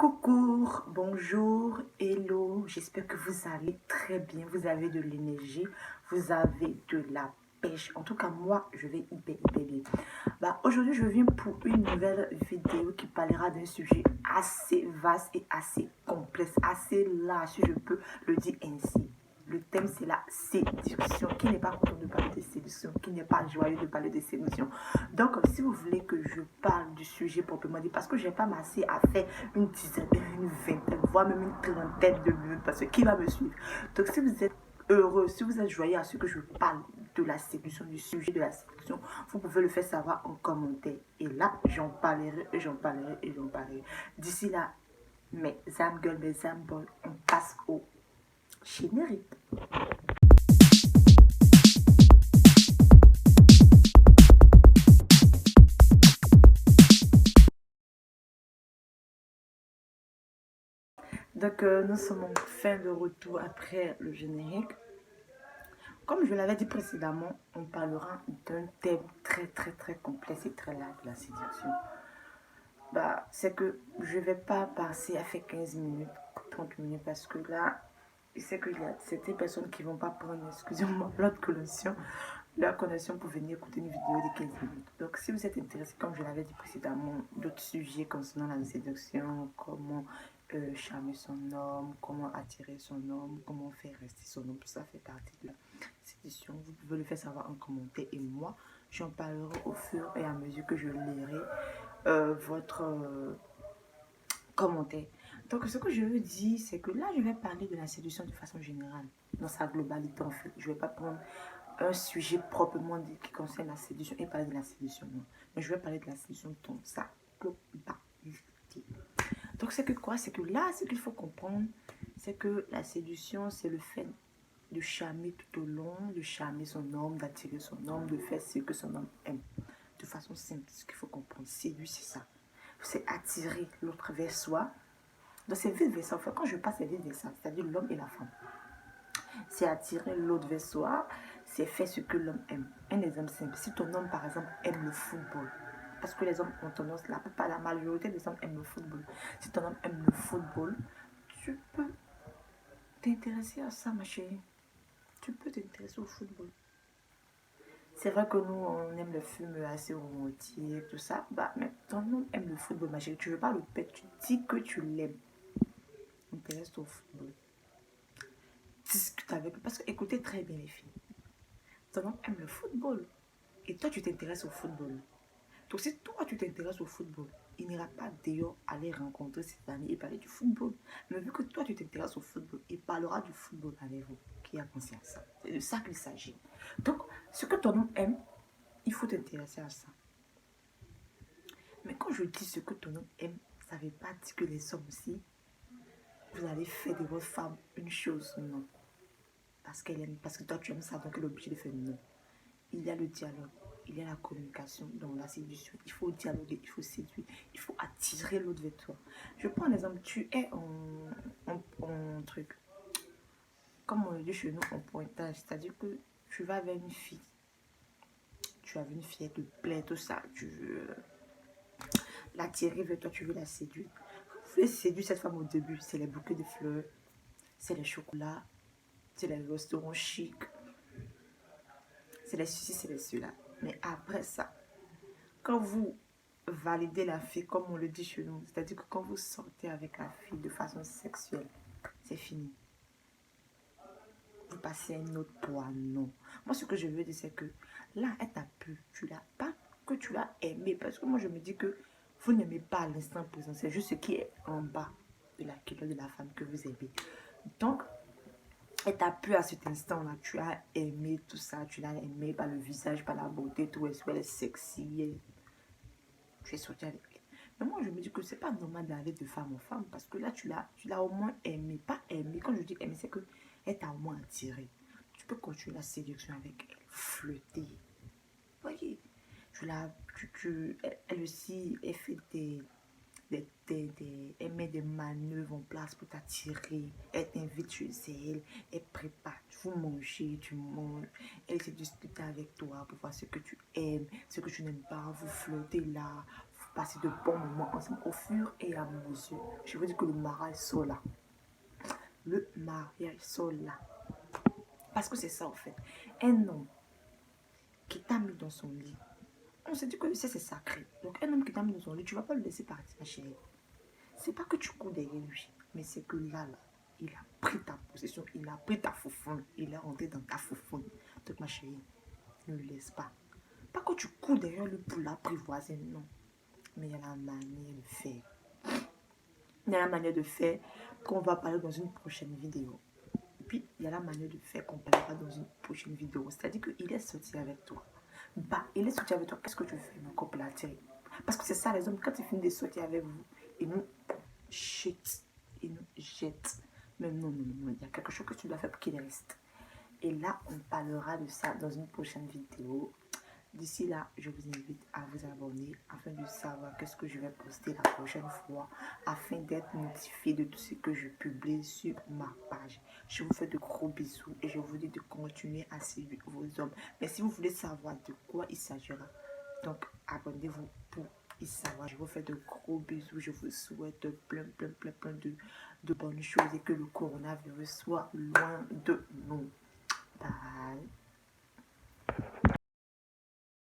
Coucou, bonjour, hello, j'espère que vous allez très bien, vous avez de l'énergie, vous avez de la pêche. En tout cas, moi, je vais hyper bien. Aujourd'hui, je viens pour une nouvelle vidéo qui parlera d'un sujet assez vaste et assez complexe, assez large, si je peux le dire ainsi. Le thème, c'est la séduction. Qui n'est pas content de parler de séduction? Qui n'est pas joyeux de parler de séduction? Donc, si vous voulez que je parle du sujet proprement dit, parce que je n'ai pas massé à faire une dizaine, une vingtaine, voire même une trentaine de minutes, parce que qui va me suivre? Donc, si vous êtes heureux, si vous êtes joyeux à ce que je parle de la séduction, du sujet de la séduction, vous pouvez le faire savoir en commentaire. Et là, j'en parlerai, et j'en parlerai, et j'en parlerai. D'ici là, mes âmes gueules, mes âmes boys, on passe au générique. Donc, nous sommes en fin de retour après le générique. Comme je l'avais dit précédemment, on parlera d'un thème très complexe et très large de la séduction. C'est que je ne vais pas passer à faire 15 minutes, 30 minutes, parce que là, je sais qu'il y a certaines personnes qui ne vont pas prendre, excusez-moi, leur connexion pour venir écouter une vidéo de 15 minutes. Donc, si vous êtes intéressé, comme je l'avais dit précédemment, d'autres sujets concernant la séduction, comment charmer son homme, comment attirer son homme, comment faire rester son homme, tout ça fait partie de la séduction. Vous pouvez le faire savoir en commentaire et moi, j'en parlerai au fur et à mesure que je lirai votre commentaire. Donc, ce que je veux dire, c'est que là, je vais parler de la séduction de façon générale, dans sa globalité en fait. Je ne vais pas prendre un sujet proprement dit qui concerne la séduction et parler de la séduction, non. Mais je vais parler de la séduction dans sa globalité. Donc, c'est que quoi? C'est que là, ce qu'il faut comprendre, c'est que la séduction, c'est le fait de charmer tout au long, de charmer son homme, d'attirer son homme, de faire ce que son homme aime. De façon simple, ce qu'il faut comprendre, séduire, c'est ça. C'est attirer l'autre vers soi. Donc, c'est vice-versa. Enfin, quand je passe, c'est vice-versa, c'est-à-dire l'homme et la femme. C'est attirer l'autre vers soi, c'est faire ce que l'homme aime. Un exemple simple, si ton homme, par exemple, aime le football, parce que les hommes ont tendance, la majorité des hommes aiment le football. Si ton homme aime le football, tu peux t'intéresser à ça, ma chérie. Tu peux t'intéresser au football. C'est vrai que nous, on aime le film assez romantique, tout ça. Mais ton homme aime le football, ma chérie. Tu ne veux pas le pète, tu dis que tu l'aimes. Intéresse-toi au football. Discute avec lui. Parce que écoutez très bien les filles. Ton homme aime le football. Et toi, tu t'intéresses au football. Donc, si toi, tu t'intéresses au football, il n'ira pas dehors aller rencontrer ses amis et parler du football. Mais vu que toi, tu t'intéresses au football, il parlera du football avec vous. Qui a pensé à ça? C'est de ça qu'il s'agit. Donc, ce que ton homme aime, il faut t'intéresser à ça. Mais quand je dis ce que ton homme aime, ça ne veut pas dire que les hommes aussi, vous allez faire de votre femme une chose, non. Parce qu'elle aime, parce que toi, tu aimes ça, donc elle est obligée de faire non. Il y a le dialogue, il y a la communication, dans la séduction. Il faut dialoguer, il faut séduire, il faut attirer l'autre vers toi. Je prends un exemple, tu es en truc, comme on le dit chez nous, en pointage, c'est-à-dire que tu vas vers une fille, tu as vu une fille, elle te plaît, tout ça, tu veux l'attirer vers toi, tu veux la séduire. Vous voulez séduire cette femme au début, c'est les bouquets de fleurs, c'est les chocolats, c'est les restaurants chics, c'est les ceci, c'est les ceux-là. Mais après ça, quand vous validez la fille, comme on le dit chez nous, c'est-à-dire que quand vous sortez avec la fille de façon sexuelle, c'est fini. Vous passez à une autre poids, non. Moi, ce que je veux dire, c'est que là, elle t'a plu. Tu l'as pas que tu l'as aimé. Parce que moi, je me dis que vous n'aimez pas à l'instant présent. C'est juste ce qui est en bas de la culotte de la femme que vous aimez. Donc, elle t'a plu à cet instant-là. Tu as aimé tout ça. Tu l'as aimé par le visage, par la beauté, tout. Elle est sexy. Tu es sorti avec elle. Mais moi, je me dis que c'est pas normal d'aller de femme en femme. Parce que là, tu l'as au moins aimé. Pas aimé. Quand je dis aimé, c'est que elle t'a au moins attiré. Tu peux continuer la séduction avec elle. Flirter. Voyez. Elle aussi, elle fait elle met des manœuvres en place pour t'attirer. Elle t'invite chez elle. Elle prépare. Vous mangez, tu manges. Elle se discute avec toi pour voir ce que tu aimes, ce que tu n'aimes pas. Vous flottez là. passer de bons moments ensemble au fur et à mesure. Je veux dire que le mariage soit là. Le mariage soit là. Parce que c'est ça, en fait. Un homme qui t'a mis dans son lit, on se dit que c'est sacré. Donc, un homme qui t'a mis dans son lit, tu ne vas pas le laisser partir, ma chérie. C'est pas que tu cours derrière lui, mais c'est que là, il a pris ta possession, il a pris ta foufoune, il est rentré dans ta foufoune. Donc, ma chérie, ne le laisse pas. Pas que tu cours derrière lui pour l'apprivoiser, non. Mais il y a la manière de faire. Il y a la manière de faire qu'on va parler dans une prochaine vidéo. Et puis, il y a la manière de faire qu'on parlera dans une prochaine vidéo. C'est-à-dire qu'il est sorti avec toi. Bah, il est sorti avec toi. Qu'est-ce que tu fais, mon couple là? Parce que c'est ça, les hommes, quand ils finissent de sortir avec vous, ils nous jettent. Ils nous jettent. Mais non, non, non, il y a quelque chose que tu dois faire pour qu'il reste. Et là, on parlera de ça dans une prochaine vidéo. D'ici là, je vous invite à vous abonner afin de savoir qu'est-ce que je vais poster la prochaine fois, afin d'être notifié de tout ce que je publie sur ma page. Je vous fais de gros bisous et je vous dis de continuer à suivre vos hommes. Mais si vous voulez savoir de quoi il s'agira, donc abonnez-vous pour y savoir. Je vous fais de gros bisous. Je vous souhaite plein de bonnes choses et que le coronavirus soit loin de nous. Bye.